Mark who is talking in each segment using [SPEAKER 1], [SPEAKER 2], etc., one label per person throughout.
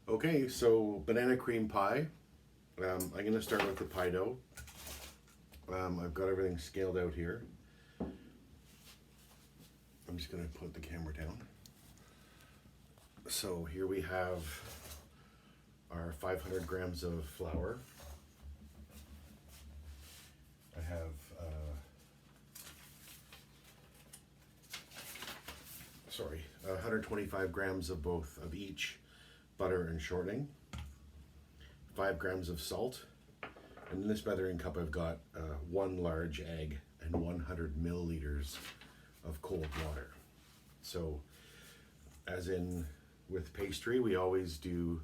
[SPEAKER 1] Okay, so banana cream pie. I'm going to start with the pie dough. I've got everything scaled out here. I'm just going to put the camera down. So here we have our 500 grams of flour. I have 125 grams of both of each butter and shortening, 5 grams of salt, and in this measuring cup I've got one large egg and 100 milliliters of cold water. So as in with pastry, we always do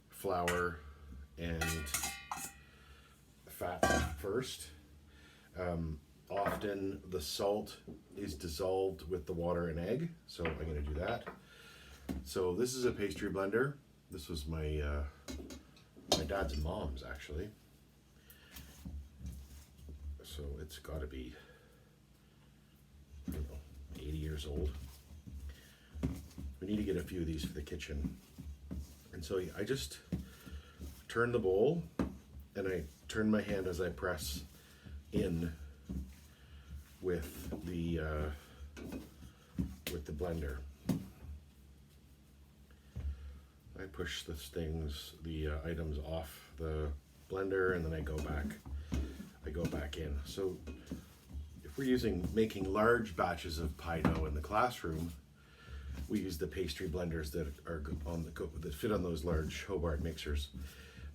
[SPEAKER 1] flour and fat first. Often the salt is dissolved with the water and egg, so I'm going to do that. So this is a pastry blender. This was my dad's and mom's actually. So it's got to be, I don't know, 80 years old. We need to get a few of these for the kitchen. And so I just turn the bowl and I turn my hand as I press in with the blender. I push the items off the blender, and then I go back in. So if we're making large batches of pie dough in the classroom, we use the pastry blenders that are that fit on those large Hobart mixers.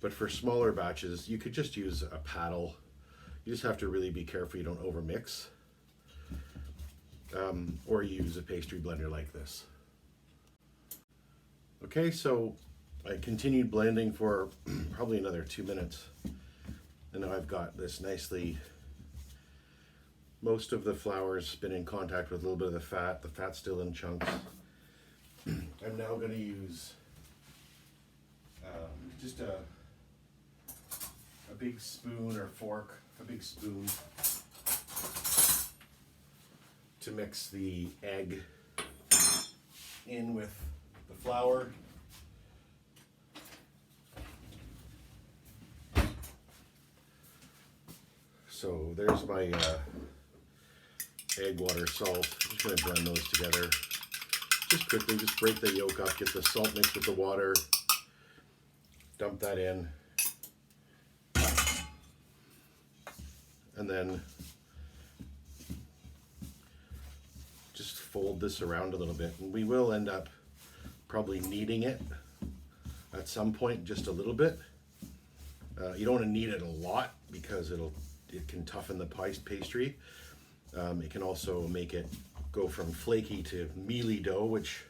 [SPEAKER 1] But for smaller batches, you could just use a paddle. You just have to really be careful you don't overmix. Or use a pastry blender like this. Okay, so I continued blending for probably another 2 minutes. And now I've got this most of the flour's been in contact with a little bit of the fat's still in chunks. I'm now going to use just a big spoon or fork, a big spoon, to mix the egg in with the flour. So there's my egg, water, salt. I'm just going to blend those together. Just quickly, just break the yolk up, get the salt mixed with the water, dump that in, and then just fold this around a little bit. And we will end up probably kneading it at some point, just a little bit. You don't want to knead it a lot because it can toughen the pastry. It can also make it go from flaky to mealy dough, which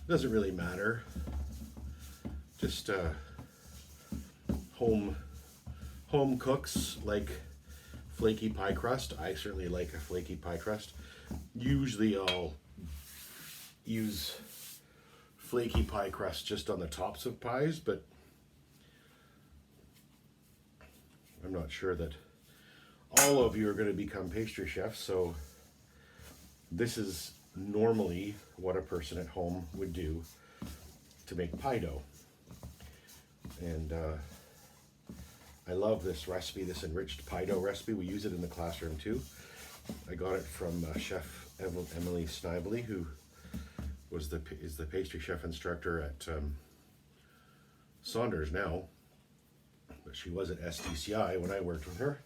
[SPEAKER 1] doesn't really matter. Just home cooks like flaky pie crust. I certainly like a flaky pie crust. Usually I'll use flaky pie crust just on the tops of pies, but I'm not sure that all of you are going to become pastry chefs, so this is normally what a person at home would do to make pie dough. And I love this recipe, this enriched pie dough recipe. We use it in the classroom too. I got it from Chef Emily Snively, who is the pastry chef instructor at Saunders now, but she was at SDCI when I worked with her.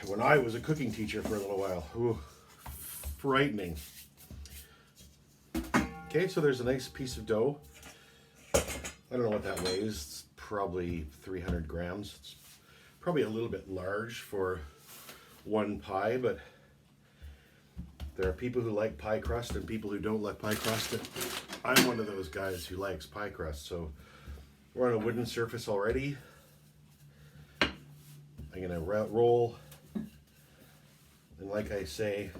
[SPEAKER 1] When I was a cooking teacher for a little while. Ooh, frightening. Okay, so there's a nice piece of dough. I don't know what that weighs. It's probably 300 grams. It's probably a little bit large for one pie, but there are people who like pie crust and people who don't like pie crust. I'm one of those guys who likes pie crust. So we're on a wooden surface already. I'm gonna roll, and like I say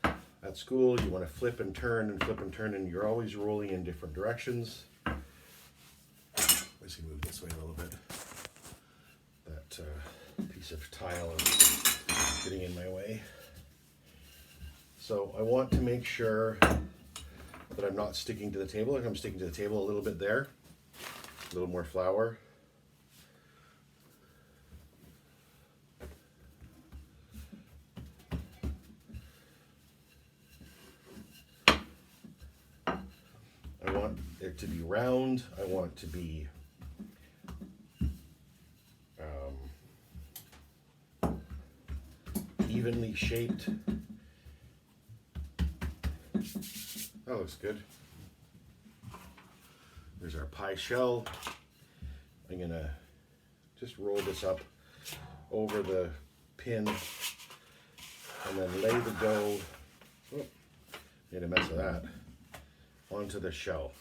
[SPEAKER 1] at school, you want to flip and turn, and you're always rolling in different directions. Let's move this way a little bit. That piece of tile is getting in my way. So I want to make sure that I'm not sticking to the table. Like I'm sticking to the table a little bit there. A little more flour. I want it to be round. I want it to be evenly shaped. That looks good. There's our pie shell. I'm gonna just roll this up over the pin and then lay the dough, made a mess of that, onto the shell.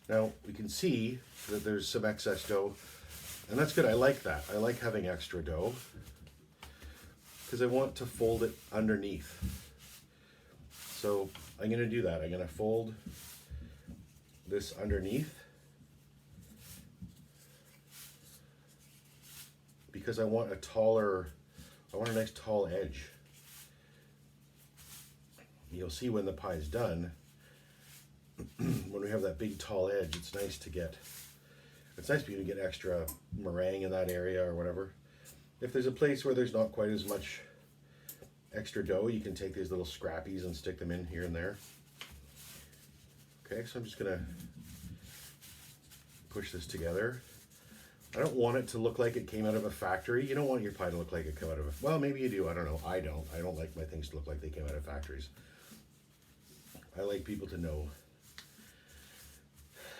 [SPEAKER 1] Now we can see that there's some excess dough, and that's good. I like that. I like having extra dough because I want to fold it underneath. So I'm going to do that. I'm going to fold this underneath because I want a nice tall edge. You'll see when the pie is done, when we have that big tall edge, it's nice for you to get extra meringue in that area or whatever. If there's a place where there's not quite as much extra dough, you can take these little scrappies and stick them in here and there. Okay, so I'm just gonna push this together. I don't want it to look like it came out of a factory. You don't want your pie to look like it came out of a, well, maybe you do, I don't know. I don't like my things to look like they came out of factories. I like people to know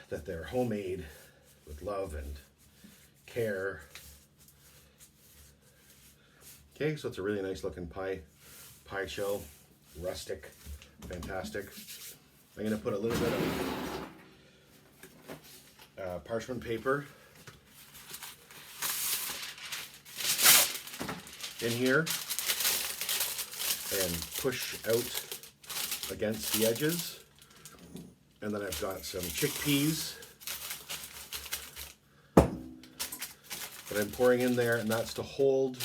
[SPEAKER 1] that they're homemade with love and care. Okay, so it's a really nice looking pie shell, rustic, fantastic. I'm gonna put a little bit of parchment paper in here and push out against the edges. And then I've got some chickpeas that I'm pouring in there, and that's to hold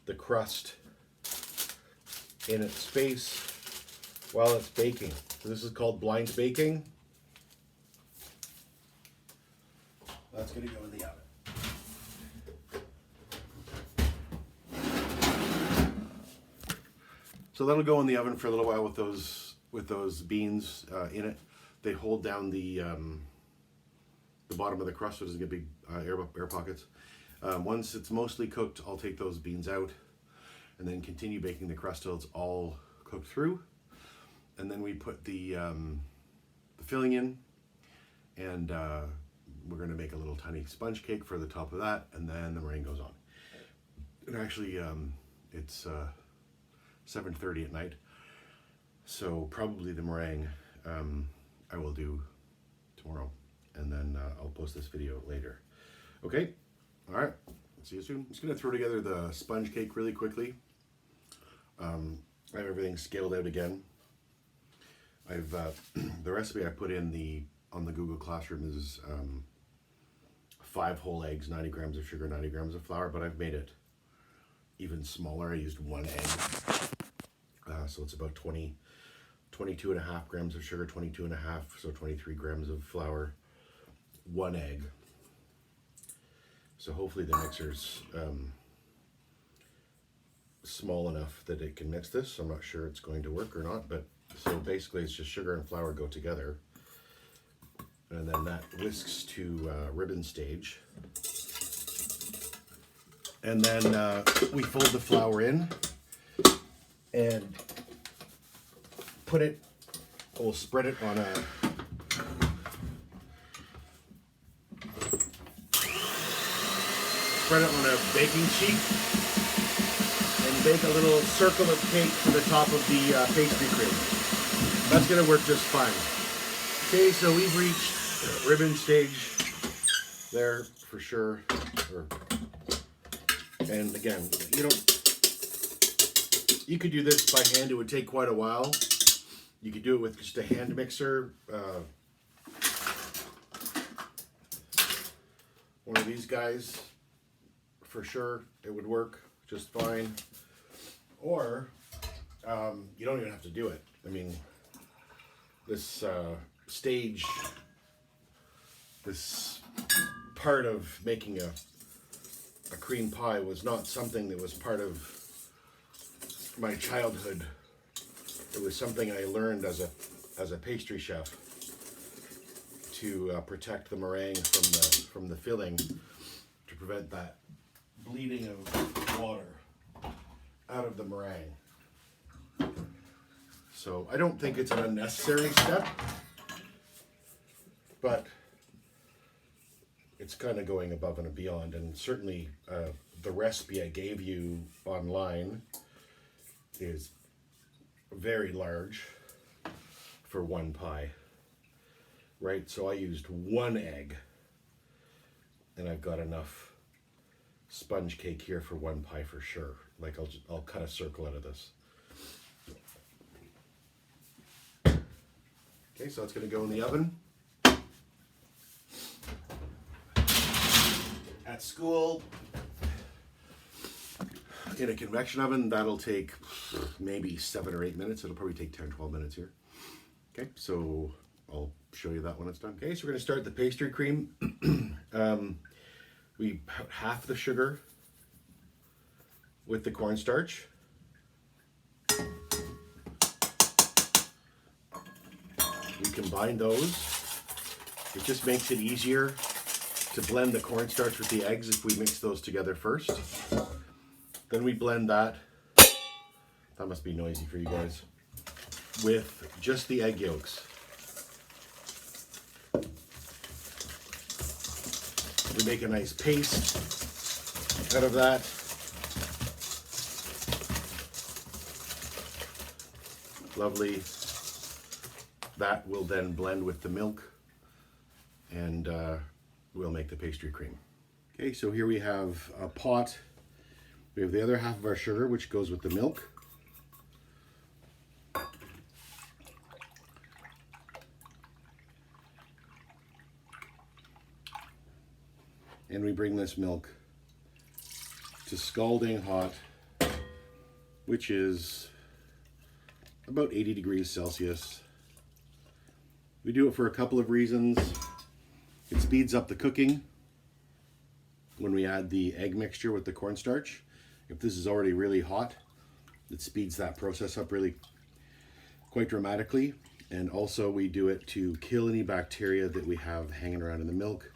[SPEAKER 1] the crust in its space while it's baking. So this is called blind baking. That's going to go in the oven. So that'll go in the oven for a little while with those beans in it. They hold down the bottom of the crust so it doesn't get big air pockets. Once it's mostly cooked, I'll take those beans out and then continue baking the crust till it's all cooked through. And then we put the filling in, and we're going to make a little tiny sponge cake for the top of that, and then the meringue goes on. And actually, it's 7:30 at night, so probably the meringue I will do tomorrow, and then I'll post this video later. Okay, all right, see you soon. I'm just gonna throw together the sponge cake really quickly. I have everything scaled out again. I've the recipe I put in on the Google Classroom is 5 whole eggs, 90 grams of sugar, 90 grams of flour, but I've made it even smaller. I used 1 egg, so it's about 22.5 grams of sugar, 22.5, so 23 grams of flour, 1 egg. So hopefully the mixer's small enough that it can mix this. I'm not sure it's going to work or not, but so basically it's just sugar and flour go together, and then that whisks to ribbon stage, and then we fold the flour in and we'll spread it on a baking sheet and bake a little circle of cake to the top of the pastry crate. That's gonna work just fine. Okay, so we've reached ribbon stage there for sure. And again, you could do this by hand. It would take quite a while. You could do it with just a hand mixer. One of these guys, for sure, it would work just fine. Or you don't even have to do it. I mean, stage, this part of making a cream pie was not something that was part of my childhood. It was something I learned as a pastry chef to protect the meringue from the filling, to prevent that bleeding of water out of the meringue. So I don't think it's an unnecessary step, but it's kind of going above and beyond. And certainly the recipe I gave you online is very large for one pie, right? So I used 1 egg, and I've got enough sponge cake here for 1 pie for sure. Like I'll cut a circle out of this. Okay, so it's going to go in the oven. At school, in a convection oven, that'll take maybe 7 or 8 minutes. It'll probably take 10 or 12 minutes here. Okay, so I'll show you that when it's done. Okay, so we're going to start the pastry cream. We put half the sugar with the cornstarch. We combine those. It just makes it easier to blend the cornstarch with the eggs if we mix those together first. Then we blend that. That must be noisy for you guys. With just the egg yolks. We make a nice paste out of that. Lovely. That will then blend with the milk, and we'll make the pastry cream. Okay, so here we have a pot. We have the other half of our sugar, which goes with the milk. And we bring this milk to scalding hot, which is about 80 degrees Celsius. We do it for a couple of reasons. It speeds up the cooking when we add the egg mixture with the cornstarch. If this is already really hot, it speeds that process up really quite dramatically. And also we do it to kill any bacteria that we have hanging around in the milk,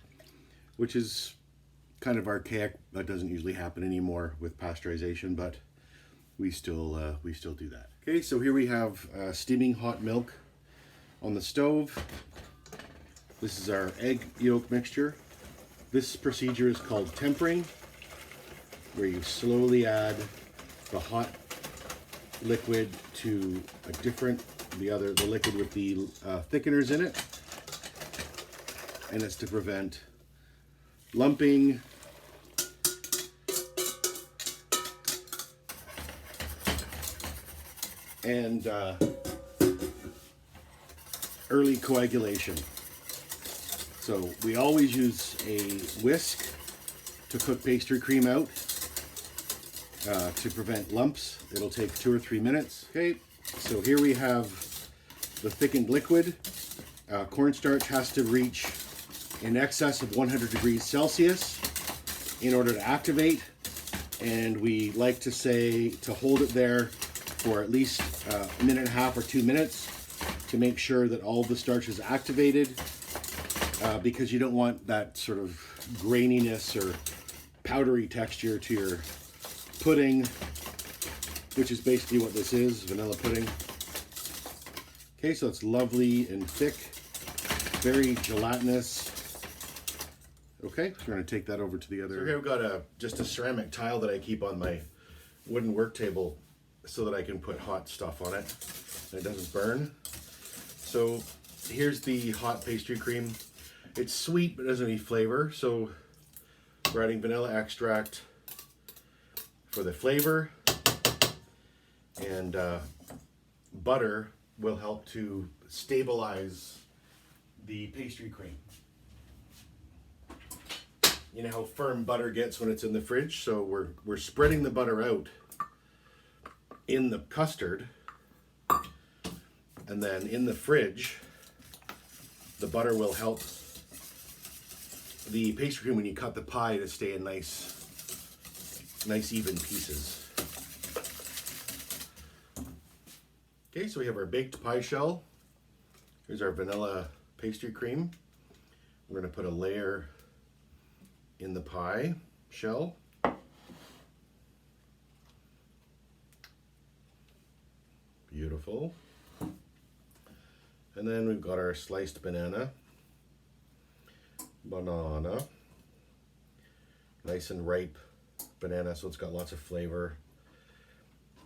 [SPEAKER 1] which is kind of archaic. That doesn't usually happen anymore with pasteurization, but we still do that. Okay, so here we have steaming hot milk on the stove. This is our egg yolk mixture. This procedure is called tempering, where you slowly add the hot liquid to the liquid with the thickeners in it, and it's to prevent lumping and early coagulation. So we always use a whisk to cook pastry cream out to prevent lumps. It'll take 2 or 3 minutes. Okay, so here we have the thickened liquid. Cornstarch has to reach in excess of 100 degrees Celsius in order to activate, and we like to say to hold it there for at least a minute and a half or 2 minutes to make sure that all the starch is activated, because you don't want that sort of graininess or powdery texture to your pudding, which is basically what this is, vanilla pudding. Okay, so it's lovely and thick, very gelatinous. Okay, so we're going to take that over to the other. So here we've got just a ceramic tile that I keep on my wooden work table so that I can put hot stuff on it and it doesn't burn. So here's the hot pastry cream. It's sweet but doesn't have any flavor, so we're adding vanilla extract for the flavor, and butter will help to stabilize the pastry cream. You know how firm butter gets when it's in the fridge, so we're spreading the butter out in the custard, And then in the fridge, the butter will help the pastry cream when you cut the pie to stay in nice even pieces. Okay, so we have our baked pie shell. Here's our vanilla pastry cream. We're going to put a layer in the pie shell. Beautiful. And then we've got our sliced banana. Nice and ripe banana, so it's got lots of flavor.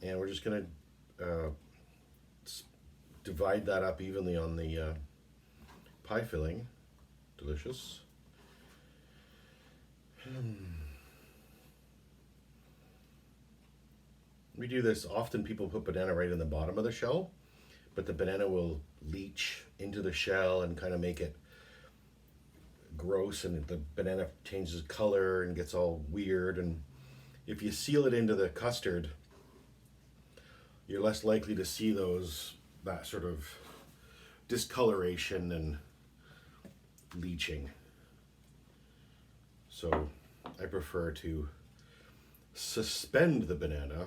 [SPEAKER 1] And we're just going to divide that up evenly on the pie filling. Delicious. We do this often. People put banana right in the bottom of the shell, but the banana will leach into the shell and kind of make it gross, and the banana changes color and gets all weird. And if you seal it into the custard, you're less likely to see that sort of discoloration and leaching. So I prefer to suspend the banana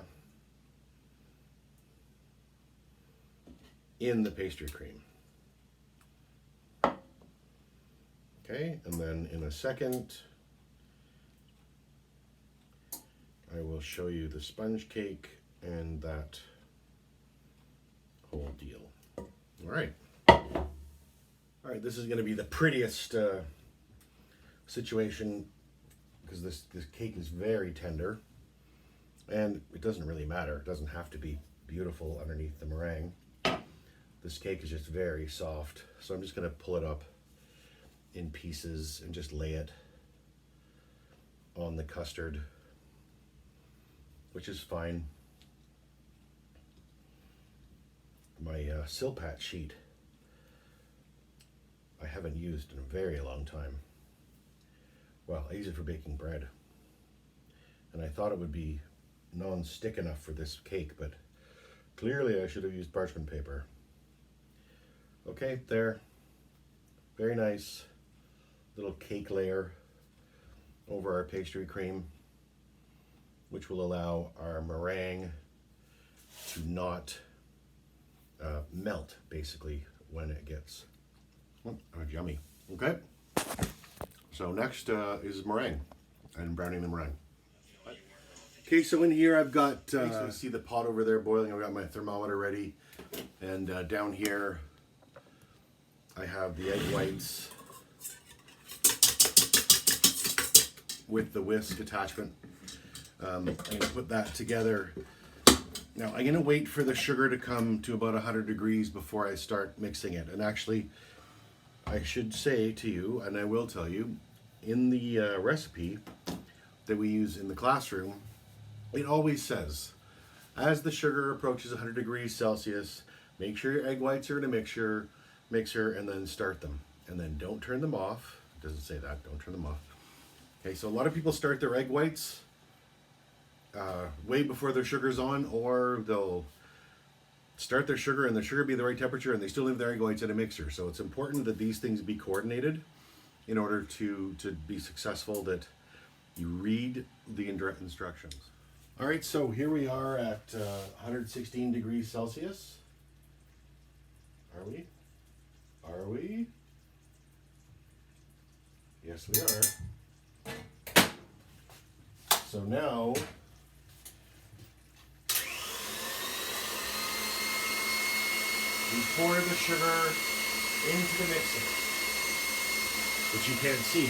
[SPEAKER 1] in the pastry cream. Okay, and then in a second, I will show you the sponge cake and that whole deal. All right. All right, this is going to be the prettiest situation because this cake is very tender, and it doesn't really matter. It doesn't have to be beautiful underneath the meringue. This cake is just very soft, so I'm just going to pull it up in pieces and just lay it on the custard, which is fine. My Silpat sheet I haven't used in a very long time. Well, I use it for baking bread, and I thought it would be non-stick enough for this cake, but clearly I should have used parchment paper. Okay, there. Very nice little cake layer over our pastry cream, which will allow our meringue to not melt, basically, when it gets yummy. Okay, so next is meringue and browning the meringue. Okay, so in here I've got, so you see the pot over there boiling. I've got my thermometer ready, and down here I have the egg whites with the whisk attachment. I'm going to put that together. Now I'm going to wait for the sugar to come to about 100 degrees before I start mixing it. And actually, I should say to you, and I will tell you, in the recipe that we use in the classroom, it always says, as the sugar approaches 100 degrees Celsius, make sure your egg whites are in a mixer, and then start them. And then don't turn them off. It doesn't say that, don't turn them off. Okay, so a lot of people start their egg whites way before their sugar's on, or they'll start their sugar and the sugar be the right temperature and they still leave their egg whites in a mixer. So it's important that these things be coordinated in order to be successful, that you read the instructions. All right, so here we are at 116 degrees Celsius. Are we? Are we? Yes, we are. So now, we pour the sugar into the mixer, which you can't see.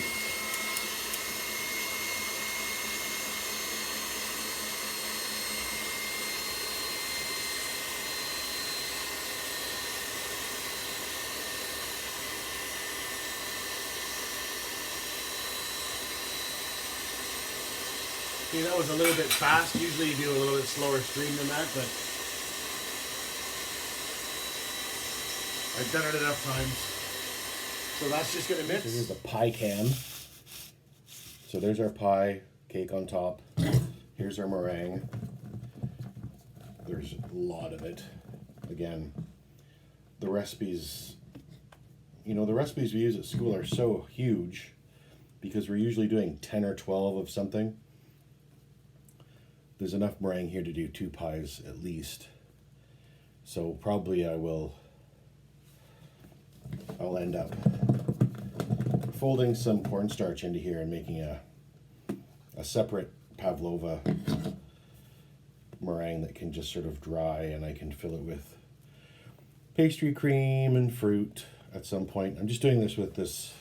[SPEAKER 1] Okay, that was a little bit fast. Usually you do a little bit slower stream than that, but I've done it enough times. So that's just going to mix. So here's the pie can. So there's our pie cake on top. Here's our meringue. There's a lot of it. Again, the recipes, the recipes we use at school are so huge because we're usually doing 10 or 12 of something. There's enough meringue here to do 2 pies at least. So probably I'll end up folding some cornstarch into here and making a separate pavlova meringue that can just sort of dry, and I can fill it with pastry cream and fruit at some point. I'm just doing this with this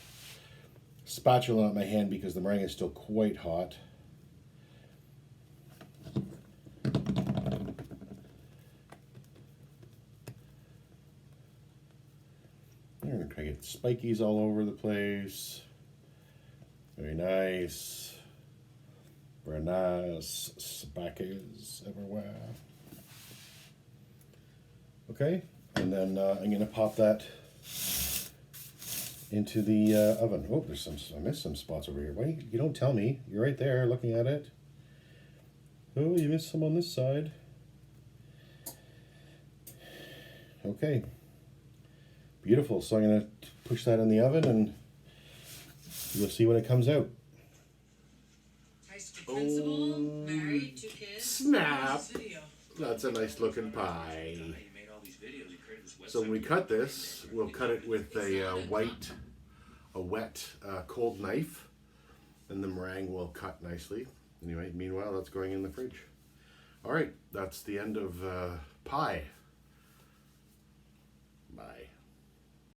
[SPEAKER 1] spatula on my hand because the meringue is still quite hot. I'm going to try to get spikies all over the place. Very nice. Very nice. Spikies everywhere. Okay, and then I'm going to pop that into the oven. Oh, I missed some spots over here. Why you don't tell me? You're right there looking at it. Oh, you missed some on this side. Okay. Beautiful. So I'm going to push that in the oven and you'll see when it comes out.
[SPEAKER 2] High school principal, married, 2 kids.
[SPEAKER 1] Snap! That's a nice looking pie. So when we cut this, we'll cut it with a wet, cold knife, and the meringue will cut nicely. Anyway, meanwhile, that's going in the fridge. All right, that's the end of pie. Bye.